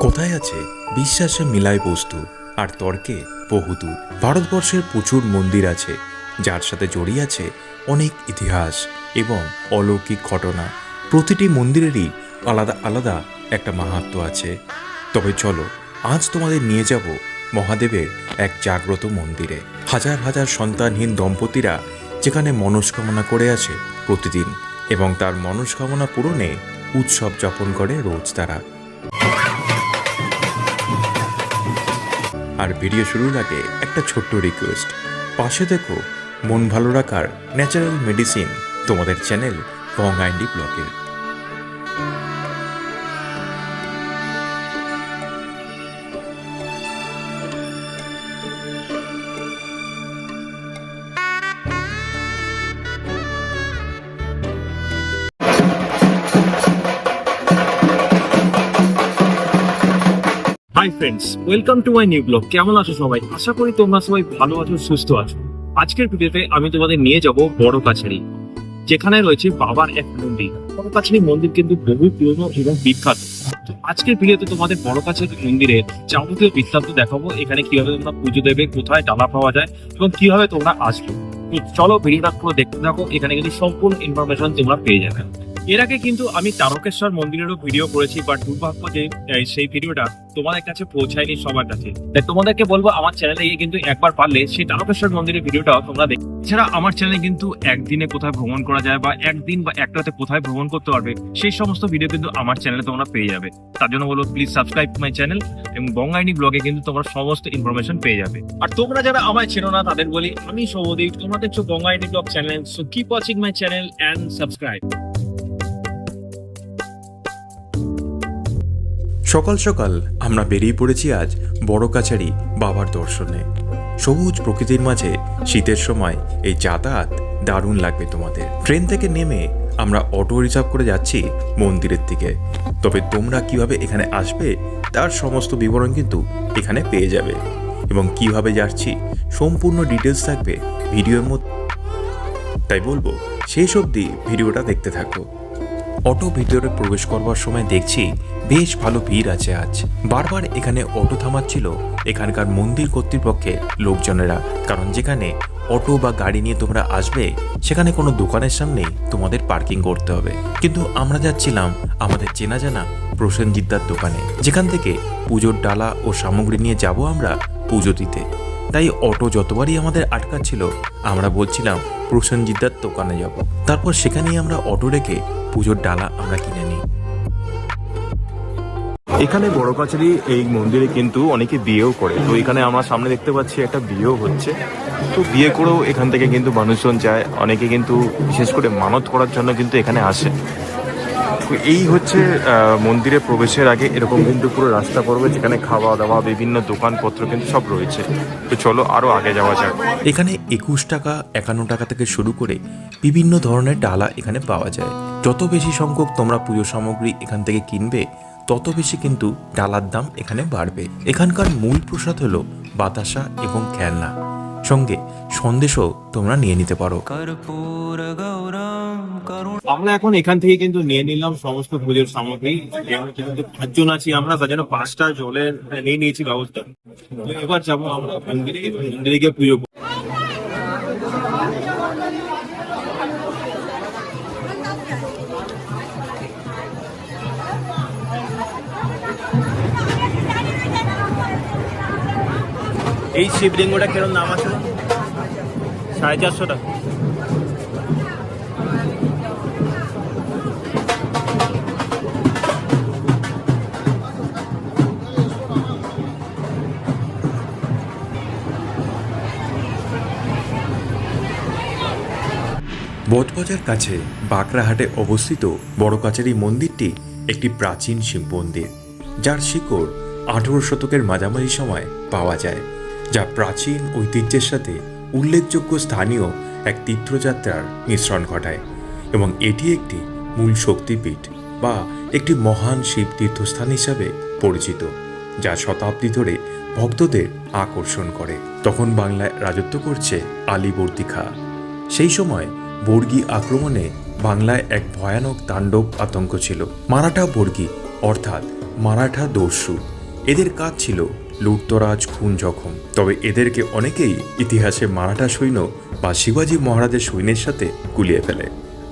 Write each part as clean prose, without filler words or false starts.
কথায় আছে বিশ্বাসে মিলায় বস্তু আর তর্কে বহুদূর। ভারতবর্ষের প্রচুর মন্দির আছে যার সাথে জড়িয়ে আছে অনেক ইতিহাস এবং অলৌকিক ঘটনা। প্রতিটি মন্দিরেরই আলাদা আলাদা একটা মাহাত্ম্য আছে। তবে চলো আজ তোমাদের নিয়ে যাব মহাদেবের এক জাগ্রত মন্দিরে। হাজার হাজার সন্তানহীন দম্পতিরা যেখানে মনস্কামনা করে আছে প্রতিদিন, এবং তার মনস্কামনা পূরণে উৎসব যাপন করে রোজ তারা। আর ভিডিও শুরুর আগে একটা ছোট্ট রিকোয়েস্ট, পাশে দেখো মন ভালো রাখার ন্যাচারাল মেডিসিন, তোমাদের চ্যানেল বঙ্গাইন্ডি ব্লগের। Hi friends, welcome to my new blog. কেমন আছো সবাই? আশা করি তোমরা সবাই ভালো আছো, সুস্থ আছো। আজকের ভিডিওতে আমি তোমাদের নিয়ে যাব বড় কাছারি, যেখানে রয়েছে বাবার এক মন্দির। বড় কাছারি মন্দির কিন্তু বহু পুরনো এবং বিখ্যাত। তো আজকের ভিডিওতে তোমাদের বড় কাছারি মন্দিরের যাবতীয় বৃত্তান্ত দেখাবো। এখানে কিভাবে তোমরা পুজো দেবে, কোথায় ডালা পাওয়া যায় এবং কিভাবে তোমরা আসবে। তো চলো ভিডিওটা পুরো দেখতে থাকো, এখানে কিন্তু সম্পূর্ণ ইনফরমেশন তোমরা পেয়ে যাবে। এর আগে কিন্তু আমি তারকেশ্বর মন্দিরেরও ভিডিও করেছি, বাট দুর্ভাগ্য যে সেই ভিডিওটা তোমাদের কাছে পৌঁছায়নি সবার কাছে। তাই তোমাদেরকে বলবো আমার চ্যানেলে গিয়ে কিন্তু একবার পারলে সেই তারকেশ্বর মন্দিরের ভিডিওটাও তোমরা দেখো। এছাড়া আমার চ্যানেলে কিন্তু একদিনে কোথায় ভ্রমণ করা যায় বা একদিন বা এক রাতে কোথায় ভ্রমণ করতে পারবে, সেই সমস্ত ভিডিও কিন্তু আমার চ্যানেলে তোমরা পেয়ে যাবে। তার জন্য বলবো প্লিজ সাবস্ক্রাইব মাই চ্যানেল, এবং বঙ্গাইনি ব্লগে কিন্তু তোমরা সমস্ত ইনফরমেশন পেয়ে যাবে। আর তোমরা যারা আমায় চেনো না তাদের বলি, আমি সৌমদীপ, তোমরা দেখছো বঙ্গাইনি vlog channel. So keep watching my channel and subscribe. সকাল সকাল আমরা বেরিয়ে পড়েছি আজ বড় কাছারি বাবার দর্শনে। সবুজ প্রকৃতির মাঝে শীতের সময় এই যাতায়াত দারুণ লাগবে তোমাদের। ট্রেন থেকে নেমে আমরা অটো রিজার্ভ করে যাচ্ছি মন্দিরের দিকে। তবে তোমরা কিভাবে এখানে আসবে তার সমস্ত বিবরণ কিন্তু এখানে পেয়ে যাবে, এবং কিভাবে যাচ্ছি সম্পূর্ণ ডিটেলস থাকবে ভিডিওর মধ্যে। তাই বলবো শেষ অবধি ভিডিওটা দেখতে থাকো। অটো ভিতরে প্রবেশ করবার সময় দেখছি বেশ ভালো ভিড় আছে আজ। বারবার এখানে অটো থামাচ্ছিল এখানকার মন্দির কর্তৃপক্ষের লোকজনেরা, কারণ যেখানে অটো বা গাড়ি নিয়ে তোমরা আসবে সেখানে কোনো দোকানের সামনেই তোমাদের পার্কিং করতে হবে। কিন্তু আমরা যাচ্ছিলাম আমাদের চেনা জানা প্রসেনজিৎদার দোকানে, যেখান থেকে পুজোর ডালা ও সামগ্রী নিয়ে যাব আমরা পুজো দিতে। তাই অটো যতবারই আমাদের আটকাচ্ছিল আমরা বলছিলাম প্রসেনজিৎদার দোকানে যাব। তারপর সেখানেই আমরা অটো রেখে পুজোর ডালা আমরা কিনে নিই। এখানে বড় কাছারি এই মন্দিরে কিন্তু অনেকে বিয়েও করে। তো এখানে আমার সামনে দেখতে পাচ্ছি একটা বিয়েও হচ্ছে। তো বিয়ে করেও এখান থেকে কিন্তু মানুষজন যায়, অনেকে কিন্তু বিশেষ করে মানত করার জন্য কিন্তু এখানে আসে। তো এই হচ্ছে মন্দিরে প্রবেশের আগে এরকম কিন্তু পুরো রাস্তা পড়বে, যেখানে খাওয়া দাওয়া বিভিন্ন দোকানপত্র কিন্তু সব রয়েছে। তো চলো আরো আগে যাওয়া যাক। এখানে 21 টাকা 51 টাকা থেকে শুরু করে বিভিন্ন ধরনের ডালা এখানে পাওয়া যায়। যত বেশি সংখ্যক তোমরা পুজো সামগ্রী এখান থেকে কিনবে তত বেশি কিন্তু ডালার দাম এখানে বাড়বে। এখানকার মূল প্রসাদ হলো বাতাসা এবং খেলনা, সঙ্গে সন্দেশও তোমরা নিয়ে নিতে পারো। আমরা এখন এখান থেকে কিন্তু নিয়ে নিলাম সমস্ত পুজোর সামগ্রী। যেহেতু 5 জন আছি আমরা, তার জন্য 5টা জলের নিয়ে নিয়েছি ব্যবস্থা। তো এবার যাবো আমরা মন্দিরে গিয়ে পুজো। এই শিবলিঙ্গটা কিরকম দাম আছে? 450 টাকা। বোধবাজার কাছে বাঁকড়াহাটে অবস্থিত বড় কাছারি মন্দিরটি একটি প্রাচীন শিব মন্দির, যার শিকড় 18 শতকের মাঝামাঝি সময় পাওয়া যায়, যা প্রাচীন ঐতিহ্যের সাথে উল্লেখযোগ্য স্থানীয় এক তীর্থযাত্রার মিশ্রণ ঘটায়। এবং এটি একটি মূল শক্তিপীঠ বা একটি মহান শিব তীর্থস্থান হিসাবে পরিচিত, যা শতাব্দী ধরে ভক্তদের আকর্ষণ করে। তখন বাংলায় রাজত্ব করছে আলীবর্দী খাঁ। সেই সময় বর্গী আক্রমণে বাংলায় এক ভয়ানক তাণ্ডব আতঙ্ক ছিল। মারাঠা বর্গী অর্থাৎ মারাঠা দস্যু। এদের কাজ ছিল লুটতরাজ, খুন, জখম। তবে এদেরকে অনেকেই ইতিহাসে মারাঠা সৈন্য বা শিবাজী মহারাজের সৈন্যের সাথে গুলিয়ে ফেলে।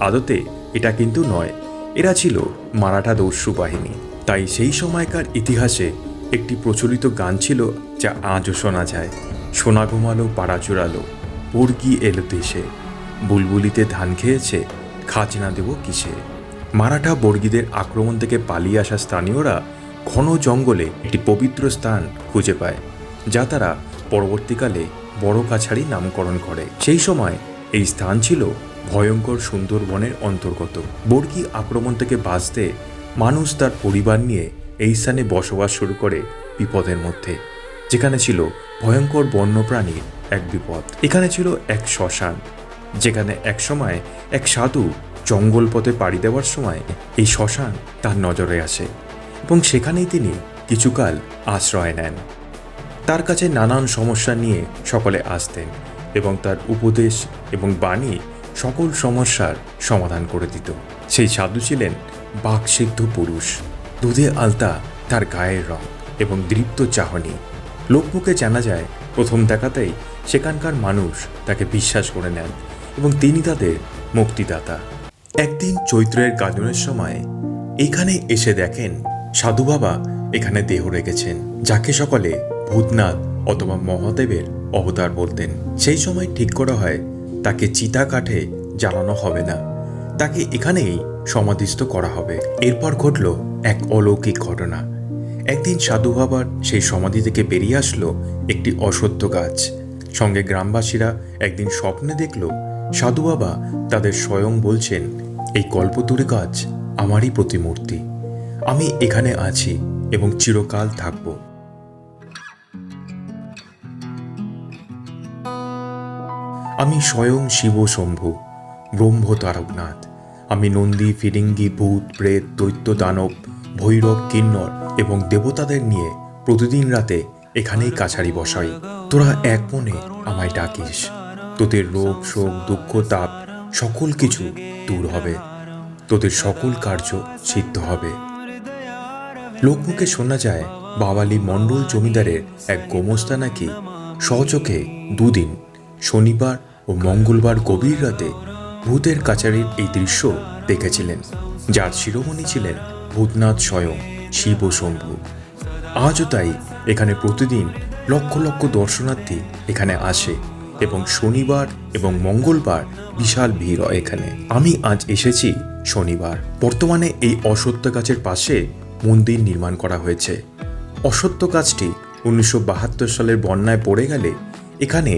আদতে এটা কিন্তু নয়, এরা ছিল মারাঠা দস্যু বাহিনী। তাই সেই সময়কার ইতিহাসে একটি প্রচলিত গান ছিল, যা আজও শোনা যায়। সোনা ঘুমালো, পাড়া চুরালো, বর্গি এলো দেশে, বুলবুলিতে ধান খেয়েছে, খাজনা দেব কিসে। মারাঠা বর্গীদের আক্রমণ থেকে পালিয়ে আসা স্থানীয়রা ঘন জঙ্গলে একটি পবিত্র স্থান খুঁজে পায়, যা তারা পরবর্তীকালে বড় কাছাড়ি নামকরণ করে। সেই সময় এই স্থান ছিল ভয়ঙ্কর সুন্দরবনের অন্তর্গত। বর্গী আক্রমণ থেকে বাঁচতে মানুষ তার পরিবার নিয়ে এই স্থানে বসবাস শুরু করে বিপদের মধ্যে, যেখানে ছিল ভয়ঙ্কর বন্যপ্রাণীর এক বিপদ। এখানে ছিল এক শ্মশান, যেখানে একসময় এক সাধু জঙ্গল পথে পাড়ি দেওয়ার সময় এই শ্মশান তার নজরে আসে এবং সেখানেই তিনি কিছুকাল আশ্রয় নেন। তার কাছে নানান সমস্যা নিয়ে সকলে আসতেন এবং তার উপদেশ এবং বাণী সকল সমস্যার সমাধান করে দিত। সেই সাধু ছিলেন বাকসিদ্ধ পুরুষ। দুধে আলতা তার গায়ের রং এবং দৃপ্ত চাহনি। লোকমুখে জানা যায়, প্রথম দেখাতেই সেখানকার মানুষ তাকে বিশ্বাস করে নেন এবং তিনি তাদের মুক্তিদাতা। একদিন চৈত্রের গাজনের সময় এখানে এসে দেখেন সাধু বাবা এখানে দেহ রেখেছেন, যাকে সকলে ভূতনাথ অথবা মহাদেবের অবতার বলতেন। সেই সময় ঠিক করা হয় তাকে চিতা কাঠে জ্বালানো হবে না, তাকে এখানেই সমাধিস্থ করা হবে। এরপর ঘটল এক অলৌকিক ঘটনা। একদিন সাধু বাবার সেই সমাধি থেকে বেরিয়ে আসলো একটি অশ্বত্থ গাছ। সঙ্গে গ্রামবাসীরা একদিন স্বপ্নে দেখল সাধু বাবা তাদের স্বয়ং বলছেন, এই কল্পতরু গাছ আমারই প্রতিমূর্তি, আমি এখানে আছি এবং চিরকাল থাকব। আমি স্বয়ং শিব শম্ভু, ব্রহ্ম তারকনাথ। আমি নন্দী, ফিরিঙ্গি, ভূত, প্রেত, দৈত্য, দানব, ভৈরব, কিন্নর এবং দেবতাদের নিয়ে প্রতিদিন রাতে এখানেই কাছারি বসাই। তোরা এক মনে আমায় ডাকিস, তোদের রোগ, শোক, দুঃখ, তাপ সকল কিছু দূর হবে, তোদের সকল কার্য সিদ্ধ হবে। লোকমুখে শোনা যায়, বাওয়ালি মণ্ডল জমিদারের এক গোমস্তা নাকি স্বচোখে দুদিন শনিবার ও মঙ্গলবার গভীর রাতে ভূতের কাছারির এই দৃশ্য দেখেছিলেন, যার শিরোমণি ছিলেন ভূতনাথ স্বয়ং শিব শম্ভু। আজও তাই এখানে প্রতিদিন লক্ষ লক্ষ দর্শনার্থী এখানে আসে এবং শনিবার এবং মঙ্গলবার বিশাল ভিড় হয় এখানে। আমি আজ এসেছি শনিবার। বর্তমানে এই অশ্বত্থ গাছের পাশে মন্দির নির্মাণ করা হয়েছে। অশ্বত্থ গাছটি 1972 সালের বন্যায় পড়ে গেলে এখানে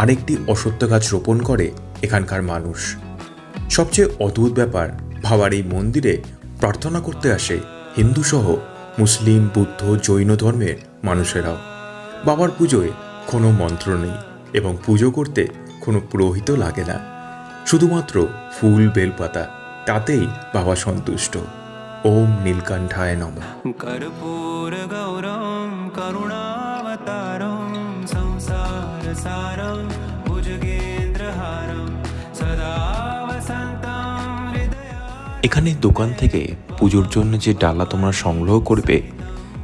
আরেকটি অশ্বত্থ গাছ রোপণ করে এখানকার মানুষ। সবচেয়ে অদ্ভুত ব্যাপার, বাবার এই মন্দিরে প্রার্থনা করতে আসে হিন্দু সহ মুসলিম, বুদ্ধ, জৈন ধর্মের মানুষেরাও। বাবার পুজোয় কোনো মন্ত্র নেই এবং পুজো করতে কোনো পুরোহিত লাগে না, শুধুমাত্র ফুল, বেলপাতা, তাতেই বাবা সন্তুষ্ট। ওম নীলকণ্ঠায় নমঃ। कर्पूर गौरम करुणावतारम संसार सारम भुजगेन्द्रहारम सदा वसंतम हृदय। এখানে দোকান থেকে পুজোর জন্য যে ডালা তোমরা সংগ্রহ করবে,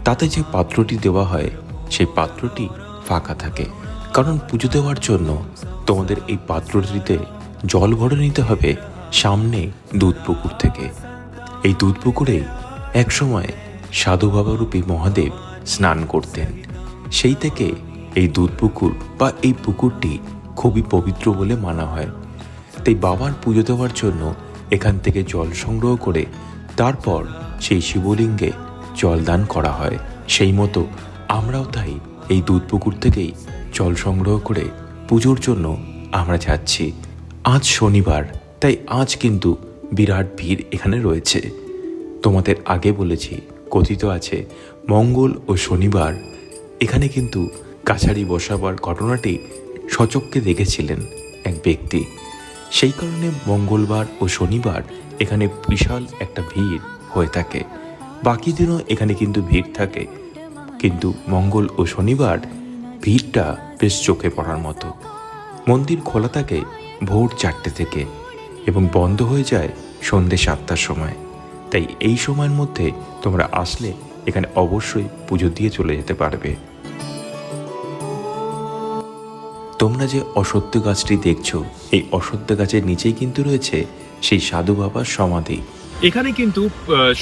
তাতে যে পাত্রটি দেওয়া হয় সেই পাত্রটি ফাঁকা থাকে, কারণ পুজো দেওয়ার জন্য তোমাদের এই পাত্রটিতে জল ভরে নিতে হবে সামনে দুধ পুকুর থেকে। এই দুধ পুকুরেই একসময় সাধু বাবারূপী মহাদেব স্নান করতেন। সেই থেকে এই দুধ পুকুর বা এই পুকুরটি খুবই পবিত্র বলে মানা হয়। তাই বাবার পুজো দেওয়ার জন্য এখান থেকে জল সংগ্রহ করে তারপর সেই শিবলিঙ্গে জলদান করা হয়। সেই মতো আমরাও তাই এই দুধ পুকুর থেকেই জল সংগ্রহ করে পুজোর জন্য আমরা যাচ্ছি। আজ শনিবার, তাই আজ কিন্তু বিরাট ভিড় এখানে রয়েছে। তোমাদের আগে বলেছি, কথিত আছে মঙ্গল ও শনিবার এখানে কিন্তু কাছারি বসাবার ঘটনাটি সচক্ষে দেখেছিলেন এক ব্যক্তি। সেই কারণে মঙ্গলবার ও শনিবার এখানে বিশাল একটা ভিড় হয়ে থাকে। বাকি দিনও এখানে কিন্তু ভিড় থাকে, কিন্তু মঙ্গল ও শনিবার ভিড়টা বেশ চোখে পড়ার মতো। মন্দির খোলা থাকে ভোর 4টে থেকে এবং বন্ধ হয়ে যায় সন্ধ্যে 7টার সময়। তাই এই সময়ের মধ্যে তোমরা আসলে এখানে অবশ্যই পুজো দিয়ে চলে যেতে পারবে। তোমরা যে অশ্বত্থ গাছটি দেখছো, এই অশ্বত্থ গাছের নিচেই কিন্তু রয়েছে সেই সাধু বাবার সমাধি। এখানে কিন্তু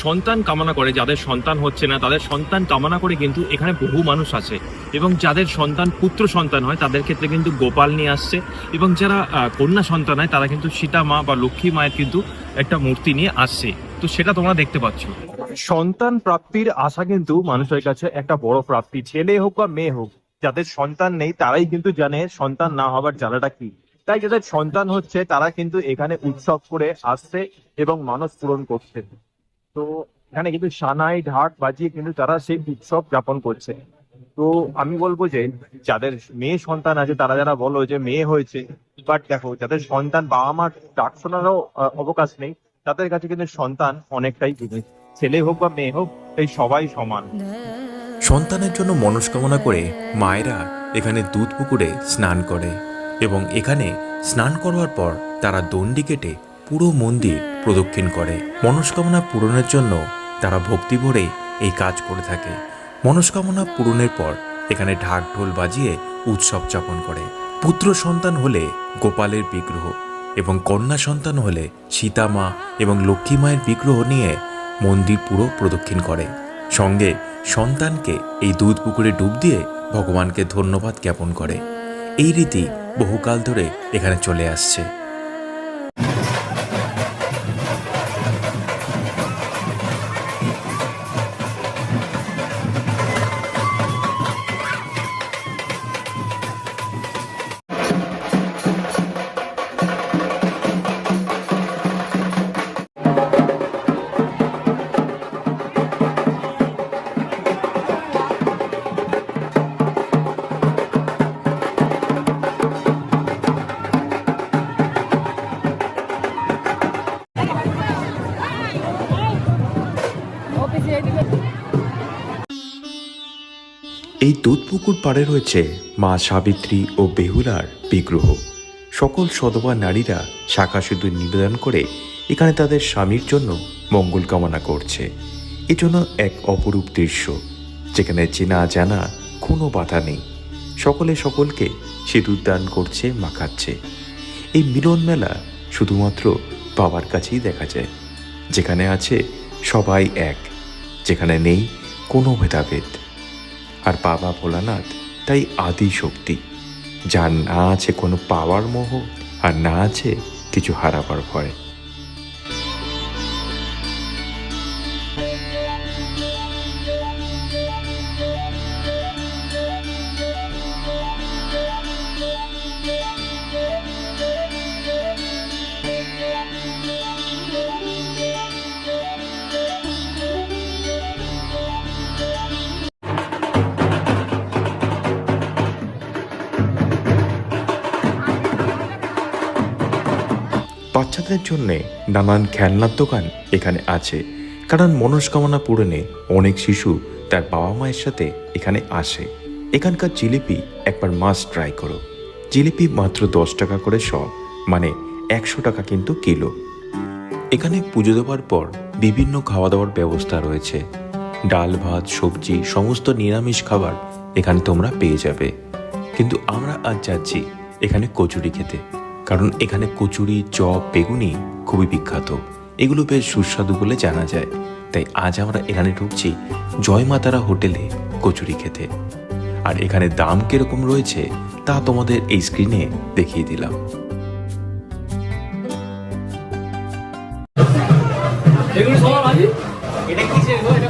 সন্তান কামনা করে, যাদের সন্তান হচ্ছে না তাদের সন্তান কামনা করে কিন্তু এখানে বহু মানুষ আসে, এবং যাদের সন্তান পুত্র সন্তান হয় তাদের ক্ষেত্রে কিন্তু গোপাল নিয়ে আসছে, এবং যারা কন্যা সন্তান হয় তারা কিন্তু সীতা মা বা লক্ষ্মী মায়ের কিন্তু একটা মূর্তি নিয়ে আসছে। তো সেটা তোমরা দেখতে পাচ্ছ। সন্তান প্রাপ্তির আশা কিন্তু মানুষের কাছে একটা বড় প্রাপ্তি, ছেলে হোক বা মেয়ে হোক। যাদের সন্তান নেই তারাই কিন্তু জানে সন্তান না হবার জ্বালাটা কি। তাই যাদের সন্তান হচ্ছে তারা কিন্তু এখানে উৎসব করে আসছে এবং মানস পূরণ করছে। তো এখানে কিন্তু সানাই ঢাক বাজিয়ে কিন্তু তারা সেই উৎসব যাপন করছে। তো আমি বলবো যে যাদের মেয়ে সন্তান আছে তারা যারা বলো যে মেয়ে হয়েছে, বাট দেখো যাদের সন্তান বাবা মার ডাক শোনারও অবকাশ নেই, তাদের কাছে কিন্তু সন্তান অনেকটাই জিনিস। ছেলে হোক বা মেয়ে হোক, এই সবাই সমান। সন্তানের জন্য মনস্কামনা করে মায়েরা এখানে দুধ পুকুরে স্নান করে, এবং এখানে স্নান করবার পর তারা দণ্ডি কেটে পুরো মন্দির প্রদক্ষিণ করে। মনস্কামনা পূরণের জন্য তারা ভক্তি ভরে এই কাজ করে থাকে। মনস্কামনা পূরণের পর এখানে ঢাক ঢোল বাজিয়ে উৎসব যাপন করে। পুত্র সন্তান হলে গোপালের বিগ্রহ, এবং কন্যা সন্তান হলে সীতা মা এবং লক্ষ্মী মায়ের বিগ্রহ নিয়ে মন্দির পুরো প্রদক্ষিণ করে। সঙ্গে সন্তানকে এই দুধ পুকুরে ডুব দিয়ে ভগবানকে ধন্যবাদ জ্ঞাপন করে। এই রীতি বহুকাল ধরে এখানে চলে আসছে। এই দুধ পুকুর পাড়ে রয়েছে মা সাবিত্রী ও বেহুলার বিগ্রহ। সকল সধবা নারীরা শাখা সিঁদুর নিবেদন করে এখানে তাদের স্বামীর জন্য মঙ্গল কামনা করছে। এজন্য এক অপরূপ দৃশ্য, যেখানে চেনা জানা কোনো বাধা নেই। সকলে সকলকে সিঁদুর দান করছে, মাখাচ্ছে। এই মিলন মেলা শুধুমাত্র বাবার কাছেই দেখা যায়, যেখানে আছে সবাই এক, যেখানে নেই কোনো ভেদাভেদ। আর বাবা ভোলানাথ তাই আদি শক্তি, যার না আছে কোনো পাওয়ার মোহ, আর না আছে কিছু হারাবার ভয়। বাচ্চাদের জন্য নানান খেলনার দোকান এখানে আছে, কারণ মনস্কামনা পূরণে অনেক শিশু তার বাবা মায়ের সাথে এখানে আসে। এখানকার জিলিপি একবার মাস্ট ট্রাই করো। জিলিপি মাত্র 10 টাকা করে সব, মানে 100 টাকা কিন্তু কিলো। এখানে পুজো দেওয়ার পর বিভিন্ন খাওয়া দাওয়ার ব্যবস্থা রয়েছে। ডাল ভাত সবজি সমস্ত নিরামিষ খাবার এখানে তোমরা পেয়ে যাবে। কিন্তু আমরা আজ যাচ্ছি এখানে কচুরি খেতে, কারণ এখানে কচুরি, চপ, বেগুনি খুবই বিখ্যাত। এগুলো বেশ সুস্বাদু বলে জানা যায়। তাই আজ আমরা এখানে ঢুকছি জয় মাতারা হোটেলে কচুরি খেতে। আর এখানে দাম কিরকম রয়েছে তা তোমাদের এই স্ক্রিনে দেখিয়ে দিলাম।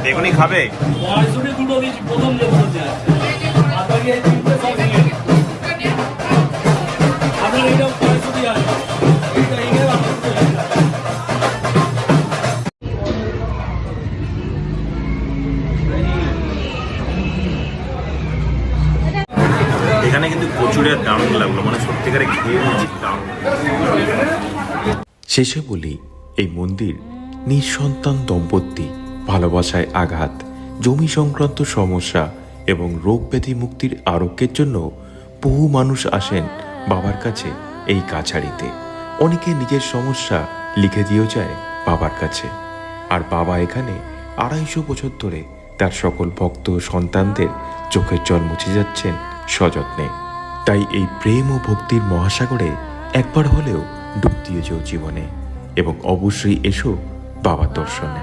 বেগুনি খাবে? এখানে কিন্তু কচুরির দারুণ লাগলো, মানে সত্যিকারে খেয়ে দারুণ। শেষে বলি, এই মন্দির নিঃসন্তান দম্পতি, ভালোবাসায় আঘাত, জমি সংক্রান্ত সমস্যা এবং রোগ ব্যাধি মুক্তির আরোগ্যের জন্য বহু মানুষ আসেন বাবার কাছে এই কাছারিতে। অনেকে নিজের সমস্যা লিখে দিয়েও যায় বাবার কাছে, আর বাবা এখানে 250 বছর ধরে তার সকল ভক্ত ও সন্তানদের চোখের জল মুছে যাচ্ছেন সযত্নে। তাই এই প্রেম ও ভক্তির মহাসাগরে একবার হলেও ডুব দিয়ে যেও জীবনে, এবং অবশ্যই এসো বাবার দর্শনে।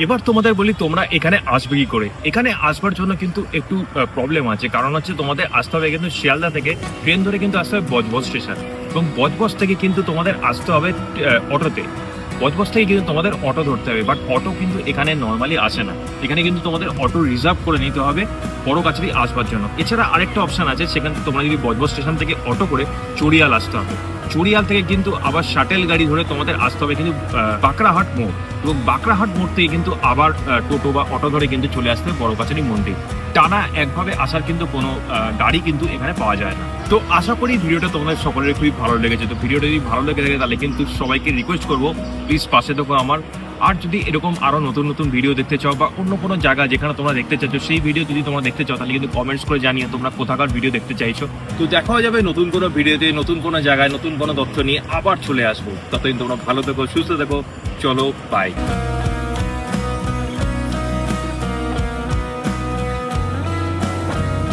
এবার তোমাদের বলি তোমরা এখানে আসবে কি করে। এখানে আসবার জন্য কিন্তু একটু প্রবলেম আছে, কারণ হচ্ছে তোমাদের আসতে হবে কিন্তু শিয়ালদা থেকে ট্রেন ধরে কিন্তু আসতে হবে বজবজ স্টেশন, এবং বজবজ থেকে কিন্তু তোমাদের আসতে হবে অটোতে। বজবজ থেকে কিন্তু তোমাদের অটো ধরতে হবে, বাট অটো কিন্তু এখানে নর্মালি আসে না, এখানে কিন্তু তোমাদের অটো রিজার্ভ করে নিতে হবে বড় কাছারি আসবার জন্য। এছাড়া আরেকটা অপশন আছে, সেখানে তোমরা যদি বজবজ স্টেশন থেকে অটো করে চড়িয়াল আসতে হবে। চড়িয়াল থেকে কিন্তু আবার শাটেল গাড়ি ধরে তোমাদের আসতে হবে কিন্তু বাঁকড়াহাট মোড়, এবং বাঁকড়াহাট মোড় থেকে কিন্তু আবার টোটো বা অটো ধরে কিন্তু চলে আসতে হবে বড় কাছারি মন্দির। টানা একভাবে আসার কিন্তু কোনো গাড়ি কিন্তু এখানে পাওয়া যায় না। তো আশা করি ভিডিওটা তোমাদের সকলের খুবই ভালো লেগেছে। তো ভিডিওটা যদি ভালো লেগে থাকে তাহলে কিন্তু সবাইকে রিকোয়েস্ট করবো প্লিজ পাশে দেখো আমার। আর যদি এরকম আরো নতুন নতুন ভিডিও দেখতে চাও বা অন্য কোনো জায়গা যেখানে তোমরা দেখতে চাইছো সেই ভিডিও যদি তোমরা দেখতে চাও, তাহলে কিন্তু কমেন্টস করে জানিয়ে তোমরা কোথাকার ভিডিও দেখতে চাইছো। তো দেখা হয়ে যাবে নতুন কোনো ভিডিওতে, নতুন কোনো জায়গায় নতুন কোনো তথ্য নিয়ে আবার চলে আসবো। ততদিন তোমরা ভালো থেকো, সুস্থ থেকো, চলো বাই।